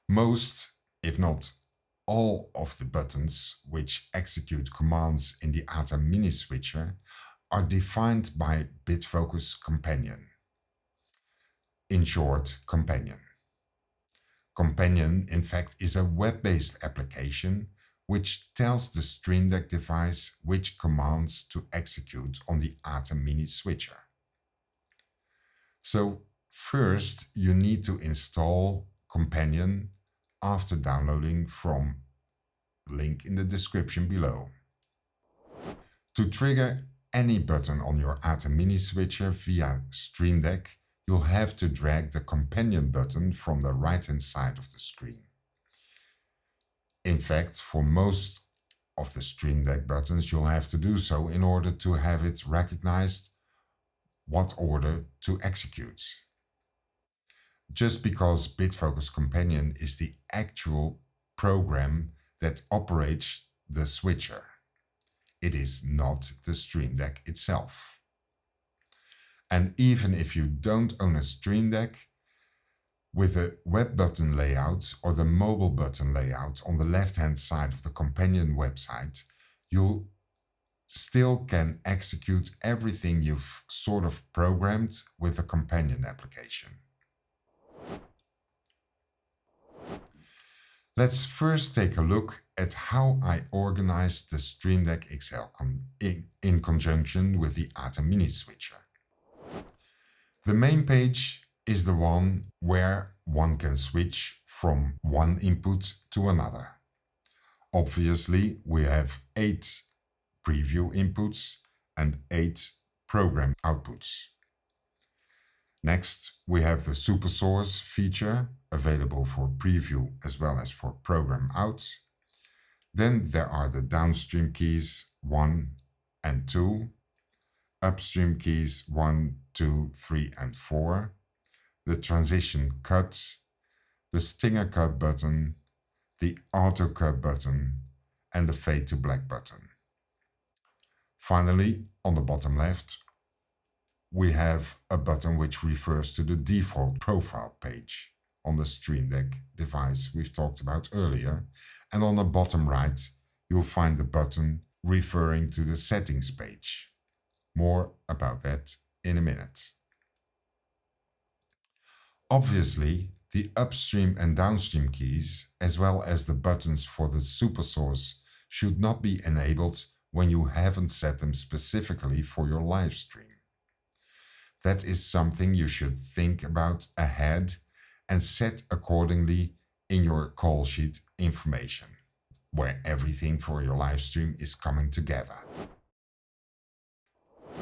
Most, if not all of the buttons which execute commands in the Atem Mini switcher are defined by BitFocus Companion. In short, Companion. Companion, in fact, is a web-based application which tells the Stream Deck device which commands to execute on the Atem Mini switcher. So first you need to install Companion after downloading from link in the description below. To trigger any button on your Atem Mini switcher via Stream Deck, you'll have to drag the Companion button from the right-hand side of the screen. In fact, for most of the Stream Deck buttons, you'll have to do so in order to have it recognized what order to execute. Just because BitFocus Companion is the actual program that operates the switcher. It is not the Stream Deck itself. And even if you don't own a Stream Deck, with the web button layout or the mobile button layout on the left-hand side of the Companion website, you still can execute everything you've sort of programmed with the Companion application. Let's first take a look at how I organized the Stream Deck XL in conjunction with the Atem Mini switcher. The main page is the one where one can switch from one input to another. Obviously, we have 8 preview inputs and 8 program outputs. Next, we have the Supersource feature available for preview as well as for program out. Then there are the Downstream keys 1 and 2, Upstream keys 1, 2, 3 and 4, the transition cut, the stinger cut button, the auto cut button and the fade to black button. Finally, on the bottom left, we have a button which refers to the default profile page on the Stream Deck device we've talked about earlier. And on the bottom right, you'll find the button referring to the settings page. More about that in a minute. Obviously, the upstream and downstream keys, as well as the buttons for the Supersource, should not be enabled when you haven't set them specifically for your live stream. That is something you should think about ahead and set accordingly in your call sheet information, where everything for your live stream is coming together.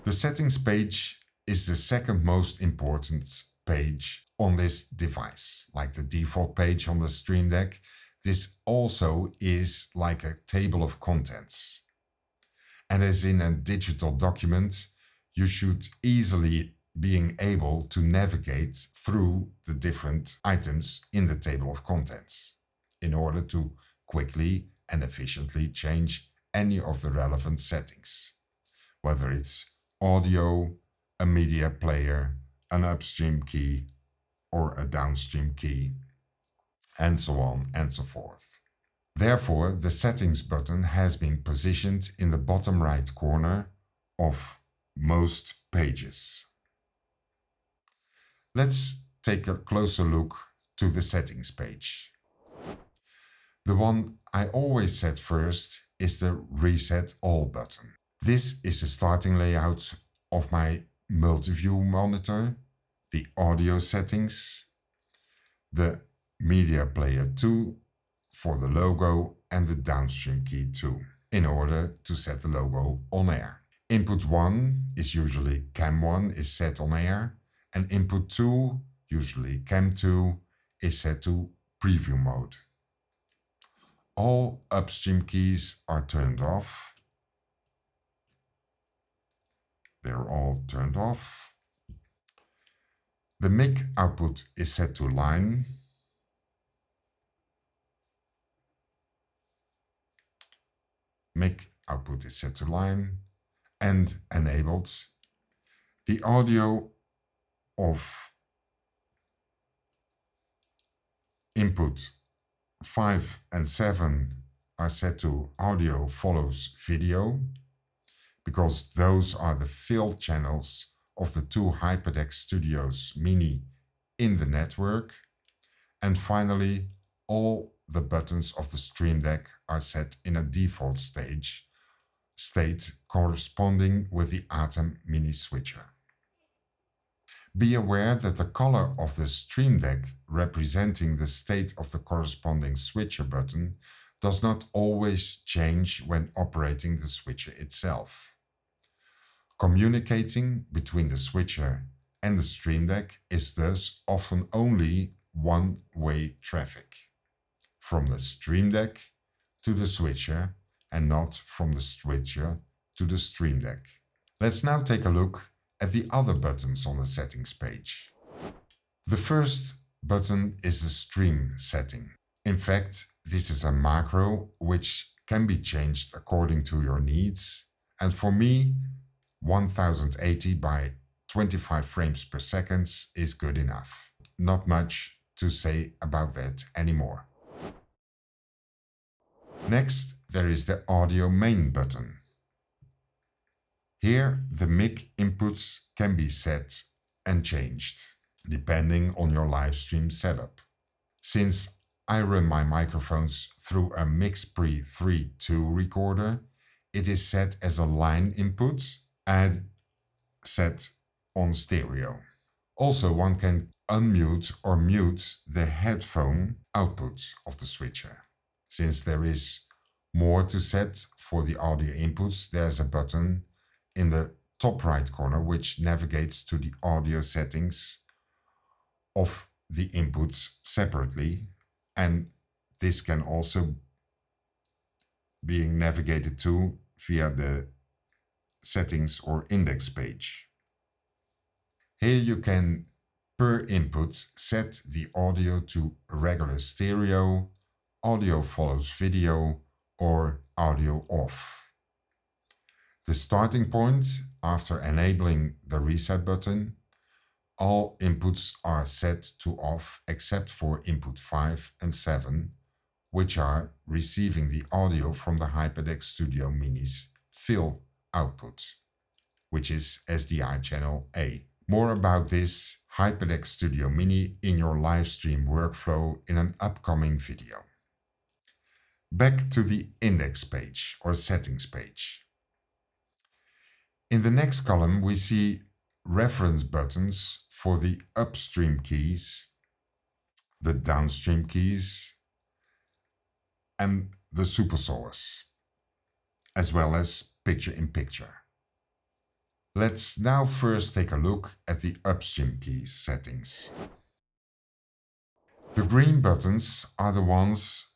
The settings page is the second most important page on this device. Like the default page on the Stream Deck, this also is like a table of contents. And as in a digital document, you should easily being able to navigate through the different items in the table of contents in order to quickly and efficiently change any of the relevant settings, whether it's audio, a media player, an upstream key, or a downstream key, and so on and so forth. Therefore, the settings button has been positioned in the bottom right corner of most pages. Let's take a closer look to the settings page. The one I always set first is the Reset All button. This is the starting layout of my multi-view monitor, the audio settings, the media player 2 for the logo and the downstream key 2 in order to set the logo on air. Input 1 is usually cam 1 is set on air, and input 2, usually cam 2, is set to preview mode. All upstream keys are turned off. They're all turned off. The mic output is set to line. Mic output is set to line and enabled. The audio of input 5 and 7 are set to audio follows video, because those are the field channels of the two HyperDeck Studios Mini in the network. And finally, all the buttons of the Stream Deck are set in a default state corresponding with the Atem Mini switcher. Be aware that the color of the Stream Deck representing the state of the corresponding switcher button does not always change when operating the switcher itself. Communicating between the switcher and the Stream Deck is thus often only one-way traffic, from the Stream Deck to the switcher and not from the switcher to the Stream Deck. Let's now take a look at the other buttons on the settings page. The first button is the stream setting. In fact, this is a macro which can be changed according to your needs, and for me 1080 by 25 frames per second is good enough. Not much to say about that anymore. Next, there is the audio main button. Here, the mic inputs can be set and changed, depending on your live stream setup. Since I run my microphones through a MixPre 3.2 recorder, it is set as a line input and set on stereo. Also, one can unmute or mute the headphone output of the switcher. Since there is more to set for the audio inputs, there's a button in the top right corner which navigates to the audio settings of the inputs separately, and this can also be navigated to via the settings or index page. Here you can per input set the audio to regular stereo, audio follows video, or audio off. The starting point, after enabling the reset button, all inputs are set to off except for input 5 and 7, which are receiving the audio from the HyperDeck Studio Mini's fill output, which is SDI channel A. More about this HyperDeck Studio Mini in your live stream workflow in an upcoming video. Back to the index page or settings page. In the next column, we see reference buttons for the upstream keys, the downstream keys, and the Supersource, as well as picture-in-picture. Let's now first take a look at the upstream key settings. The green buttons are the ones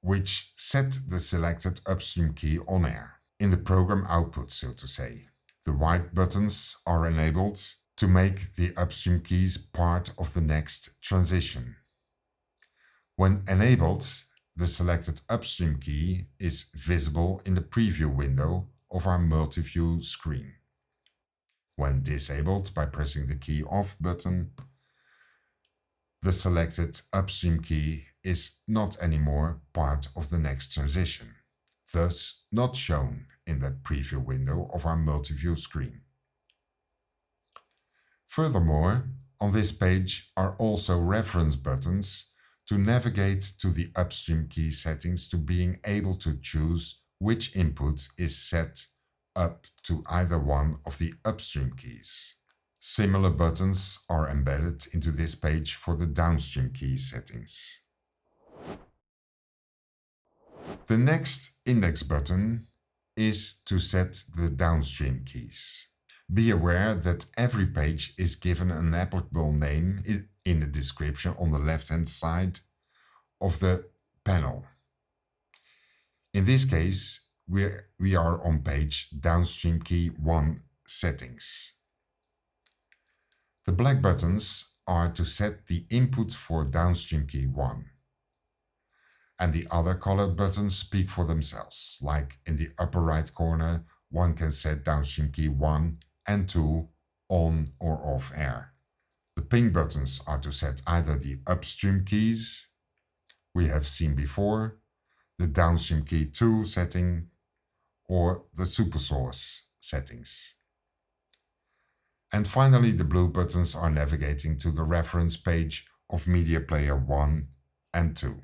which set the selected upstream key on air, in the program output, so to say. The white buttons are enabled to make the upstream keys part of the next transition. When enabled, the selected upstream key is visible in the preview window of our multi-view screen. When disabled by pressing the key off button, the selected upstream key is not anymore part of the next transition, thus not shown in that preview window of our multi-view screen. Furthermore, on this page are also reference buttons to navigate to the upstream key settings, to being able to choose which input is set up to either one of the upstream keys. Similar buttons are embedded into this page for the downstream key settings. The next index button is to set the downstream keys. Be aware that every page is given an applicable name in the description on the left-hand side of the panel. In this case, we are on page Downstream Key 1 Settings. The black buttons are to set the input for Downstream Key 1. And the other colored buttons speak for themselves, like in the upper right corner, one can set Downstream Key 1 and 2 on or off air. The pink buttons are to set either the upstream keys we have seen before, the Downstream Key 2 setting, or the Supersource settings. And finally, the blue buttons are navigating to the reference page of Media Player 1 and 2.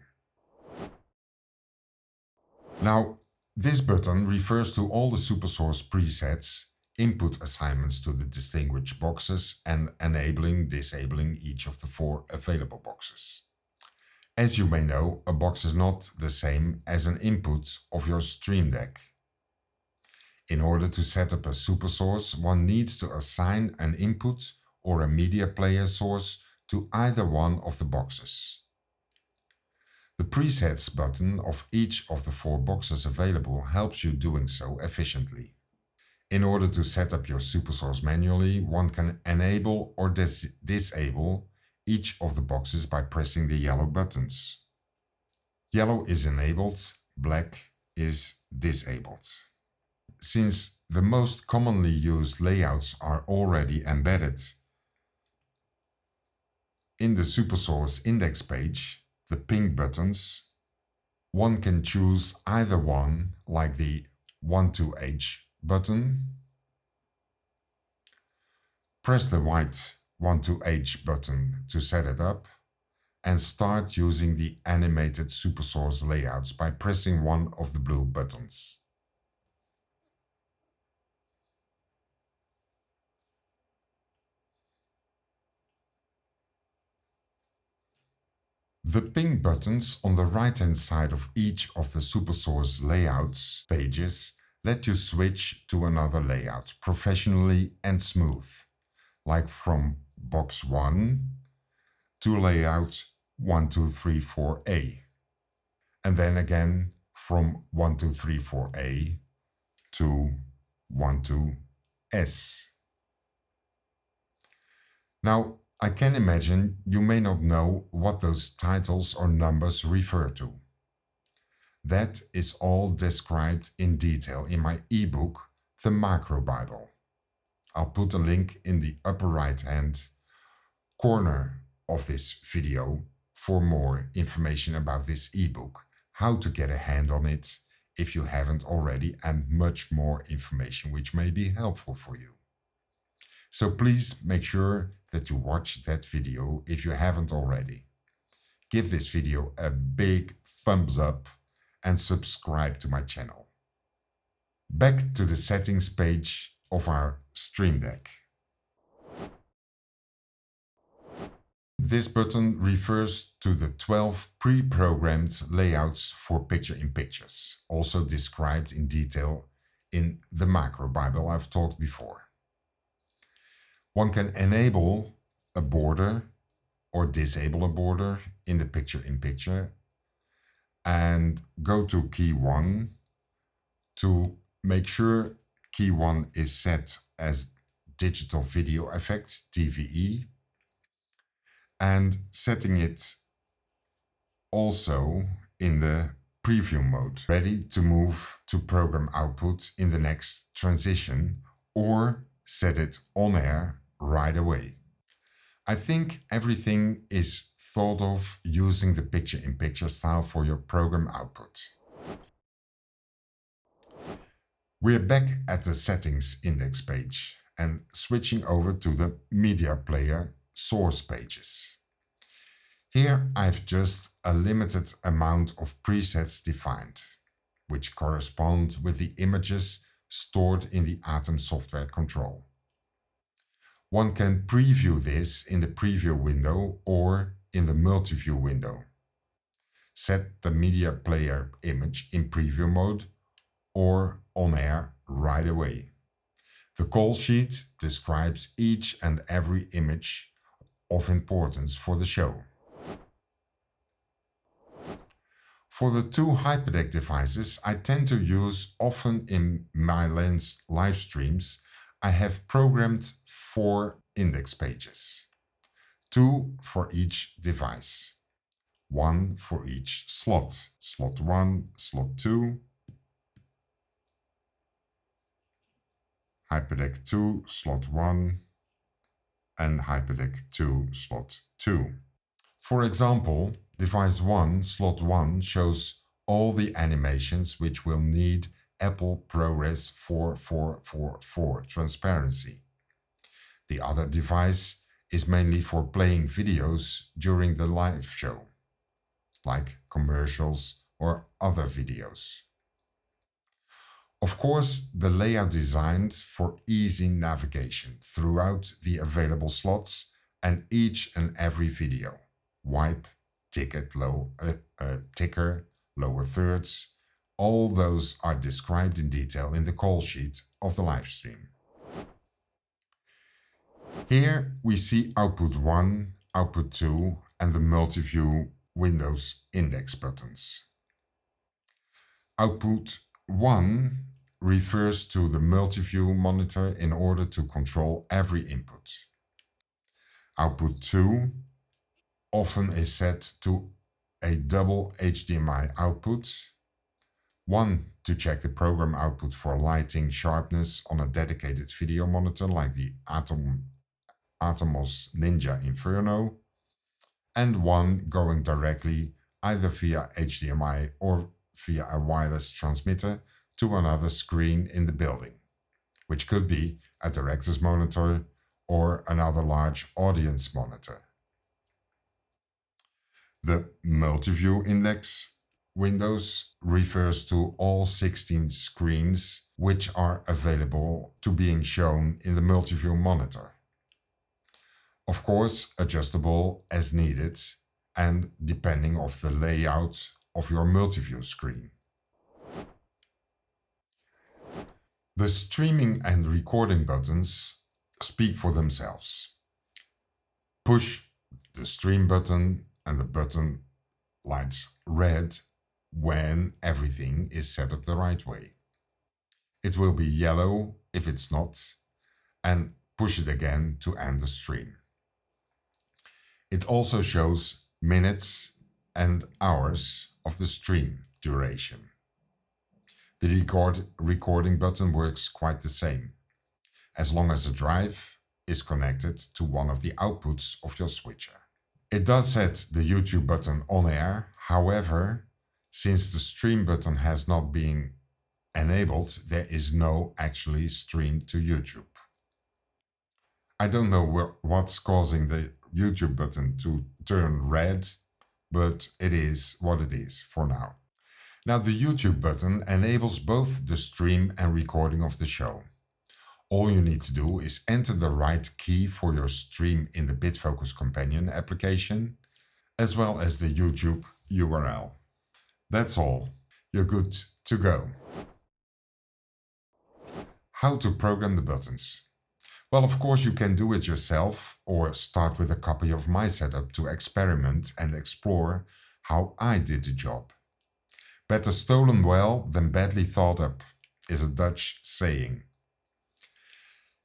Now, this button refers to all the Supersource presets, input assignments to the distinguished boxes, and enabling, disabling each of the 4 available boxes. As you may know, a box is not the same as an input of your Stream Deck. In order to set up a Supersource, one needs to assign an input or a media player source to either one of the boxes. The Presets button of each of the 4 boxes available helps you doing so efficiently. In order to set up your Supersource manually, one can enable or disable each of the boxes by pressing the yellow buttons. Yellow is enabled, black is disabled. Since the most commonly used layouts are already embedded in the Supersource index page, the pink buttons, one can choose either one, like the 12H button. Press the white 12H button to set it up, and start using the animated Supersource layouts by pressing one of the blue buttons. The pink buttons on the right-hand side of each of the Supersource layouts pages let you switch to another layout professionally and smooth, like from box 1 to layout 1234A, and then again from 1234A to 12S. Now, I can imagine you may not know what those titles or numbers refer to. That is all described in detail in my ebook, The Macro Bible. I'll put a link in the upper right-hand corner of this video for more information about this ebook, how to get a hand on it if you haven't already, and much more information which may be helpful for you. So please make sure that you watch that video if you haven't already. Give this video a big thumbs up and subscribe to my channel. Back to the settings page of our Stream Deck. This button refers to the 12 pre-programmed layouts for picture-in-pictures, also described in detail in the Macro Bible I've talked before. One can enable a border or disable a border in the picture-in-picture and go to key 1 to make sure key 1 is set as digital video effects, DVE, and setting it also in the preview mode, ready to move to program output in the next transition, or set it on air right away. I think everything is thought of using the picture-in-picture style for your program output. We're back at the settings index page and switching over to the media player source pages. Here I've just a limited amount of presets defined, which correspond with the images stored in the Atem software control. One can preview this in the preview window or in the multi-view window. Set the media player image in preview mode or on air right away. The call sheet describes each and every image of importance for the show. For the 2 HyperDeck devices I tend to use often in my Lens live streams, I have programmed 4 index pages, 2 for each device, 1 for each slot, slot 1, slot 2, HyperDeck 2, slot 1, and HyperDeck 2, slot 2. For example, Device 1, slot 1, shows all the animations which will need Apple ProRes 4444 transparency. The other device is mainly for playing videos during the live show, like commercials or other videos. Of course, the layout designed for easy navigation throughout the available slots and each and every video. Wipe, ticker, lower thirds, all those are described in detail in the call sheet of the live stream. Here we see output 1, output 2 and the multi-view Windows index buttons. Output 1 refers to the multi-view monitor in order to control every input. Output 2 often is set to a double HDMI output, one to check the program output for lighting sharpness on a dedicated video monitor like the Atem's Ninja Inferno, and one going directly either via HDMI or via a wireless transmitter to another screen in the building, which could be a director's monitor or another large audience monitor. The multi-view index windows refers to all 16 screens which are available to being shown in the multi-view monitor. Of course, adjustable as needed and depending on the layout of your multi-view screen. The streaming and recording buttons speak for themselves. Push the stream button and the button lights red when everything is set up the right way. It will be yellow if it's not, and push it again to end the stream. It also shows minutes and hours of the stream duration. The recording button works quite the same, as long as the drive is connected to one of the outputs of your switcher. It does set the YouTube button on air, however, since the stream button has not been enabled, there is no actually stream to YouTube. I don't know what's causing the YouTube button to turn red, but it is what it is for now. Now the YouTube button enables both the stream and recording of the show. All you need to do is enter the right key for your stream in the BitFocus Companion application, as well as the YouTube URL. That's all. You're good to go. How to program the buttons? Well, of course you can do it yourself or start with a copy of my setup to experiment and explore how I did the job. Better stolen well than badly thought up is a Dutch saying.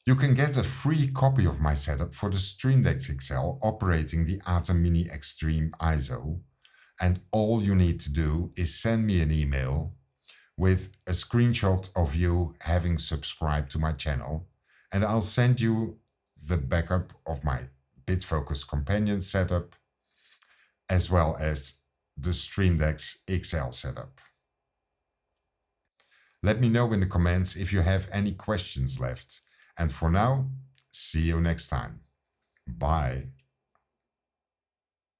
You can get a free copy of my setup for the Stream Deck XL operating the Atem Mini Extreme ISO, and all you need to do is send me an email with a screenshot of you having subscribed to my channel, and I'll send you the backup of my BitFocus Companion setup as well as the Stream Deck XL setup. Let me know in the comments if you have any questions left. And for now, see you next time. Bye.